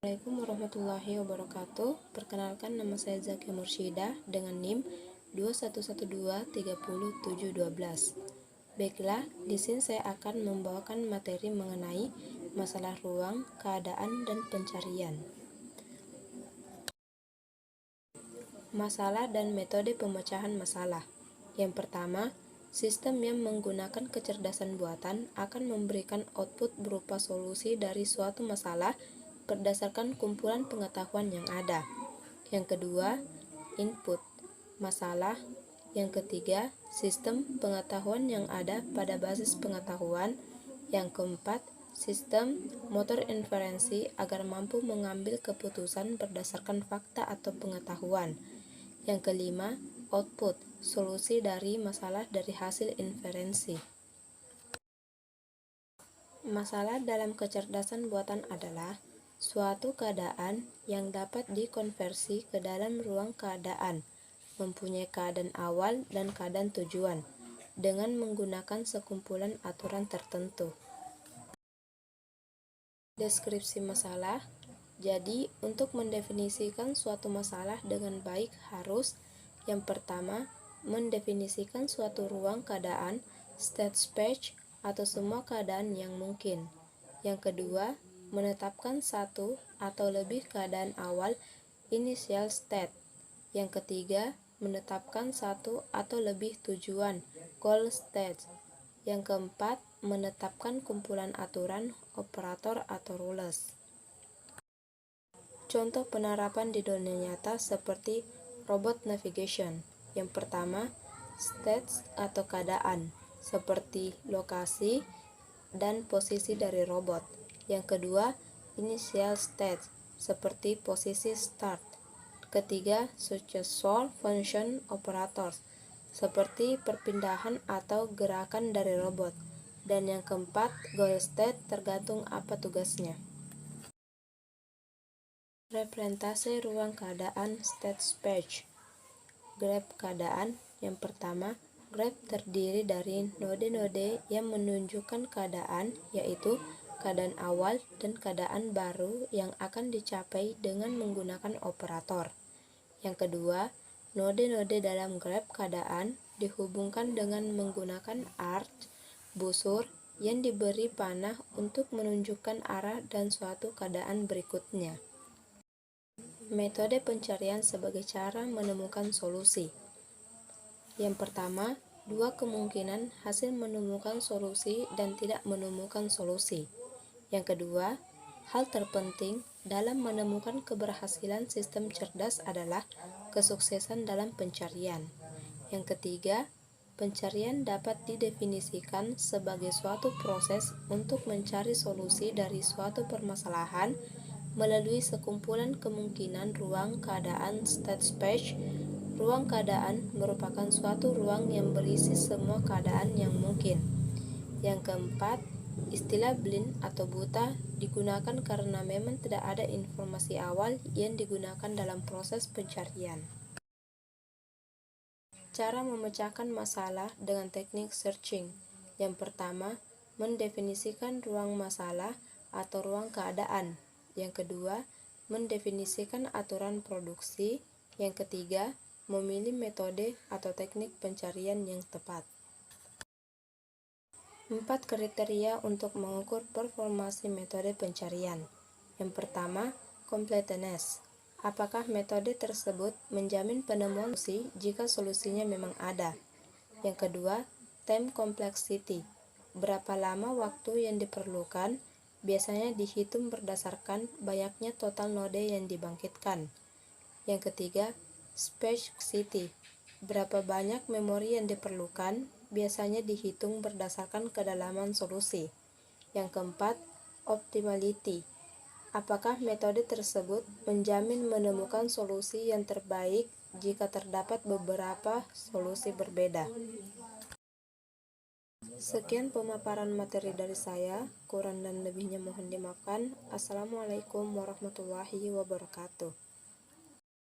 Assalamualaikum warahmatullahi wabarakatuh. Perkenalkan, nama saya Zakia Mursyidah dengan NIM 2112300712. Baiklah, di sini saya akan membawakan materi mengenai masalah ruang, keadaan, dan pencarian. Masalah dan metode pemecahan masalah. Yang pertama, sistem yang menggunakan kecerdasan buatan akan memberikan output berupa solusi dari suatu masalah berdasarkan kumpulan pengetahuan yang ada. Yang kedua, input masalah. Yang ketiga, sistem pengetahuan yang ada pada basis pengetahuan. Yang keempat, sistem motor inferensi agar mampu mengambil keputusan berdasarkan fakta atau pengetahuan. Yang kelima, output solusi dari masalah dari hasil inferensi. Masalah dalam kecerdasan buatan adalah suatu keadaan yang dapat dikonversi ke dalam ruang keadaan, mempunyai keadaan awal dan keadaan tujuan, dengan menggunakan sekumpulan aturan tertentu. Deskripsi masalah. Jadi, untuk mendefinisikan suatu masalah dengan baik harus yang pertama, mendefinisikan suatu ruang keadaan, state space, atau semua keadaan yang mungkin. Yang kedua, menetapkan satu atau lebih keadaan awal, initial state. Yang ketiga, menetapkan satu atau lebih tujuan, goal state. Yang keempat, menetapkan kumpulan aturan, operator atau rules. Contoh penerapan di dunia nyata seperti robot navigation. Yang pertama, states atau keadaan, seperti lokasi dan posisi dari robot. Yang kedua, initial state, seperti posisi start. Ketiga, successor function operators, seperti perpindahan atau gerakan dari robot. Dan yang keempat, goal state, tergantung apa tugasnya. Representasi ruang keadaan, state space. Graf keadaan. Yang pertama, graf terdiri dari node-node yang menunjukkan keadaan, yaitu keadaan awal dan keadaan baru yang akan dicapai dengan menggunakan operator. Yang kedua, node-node dalam graf keadaan dihubungkan dengan menggunakan arch, busur yang diberi panah untuk menunjukkan arah dan suatu keadaan berikutnya. Metode pencarian sebagai cara menemukan solusi. Yang pertama, dua kemungkinan hasil menemukan solusi dan tidak menemukan solusi. Yang kedua, hal terpenting dalam menemukan keberhasilan sistem cerdas adalah kesuksesan dalam pencarian. Yang ketiga, pencarian dapat didefinisikan sebagai suatu proses untuk mencari solusi dari suatu permasalahan melalui sekumpulan kemungkinan ruang keadaan state space. Ruang keadaan merupakan suatu ruang yang berisi semua keadaan yang mungkin. Yang keempat, istilah blind atau buta digunakan karena memang tidak ada informasi awal yang digunakan dalam proses pencarian. Cara memecahkan masalah dengan teknik searching. Yang pertama, mendefinisikan ruang masalah atau ruang keadaan. Yang kedua, mendefinisikan aturan produksi. Yang ketiga, memilih metode atau teknik pencarian yang tepat. 4 kriteria untuk mengukur performasi metode pencarian. Yang pertama, completeness. Apakah metode tersebut menjamin penemuan solusi jika solusinya memang ada? Yang kedua, time complexity. Berapa lama waktu yang diperlukan? Biasanya dihitung berdasarkan banyaknya total node yang dibangkitkan. Yang ketiga, sparsity. Berapa banyak memori yang diperlukan? Biasanya dihitung berdasarkan kedalaman solusi. Yang keempat, optimality. Apakah metode tersebut menjamin menemukan solusi yang terbaik jika terdapat beberapa solusi berbeda? Sekian pemaparan materi dari saya, kurang dan lebihnya mohon dimaafkan. Assalamualaikum warahmatullahi wabarakatuh.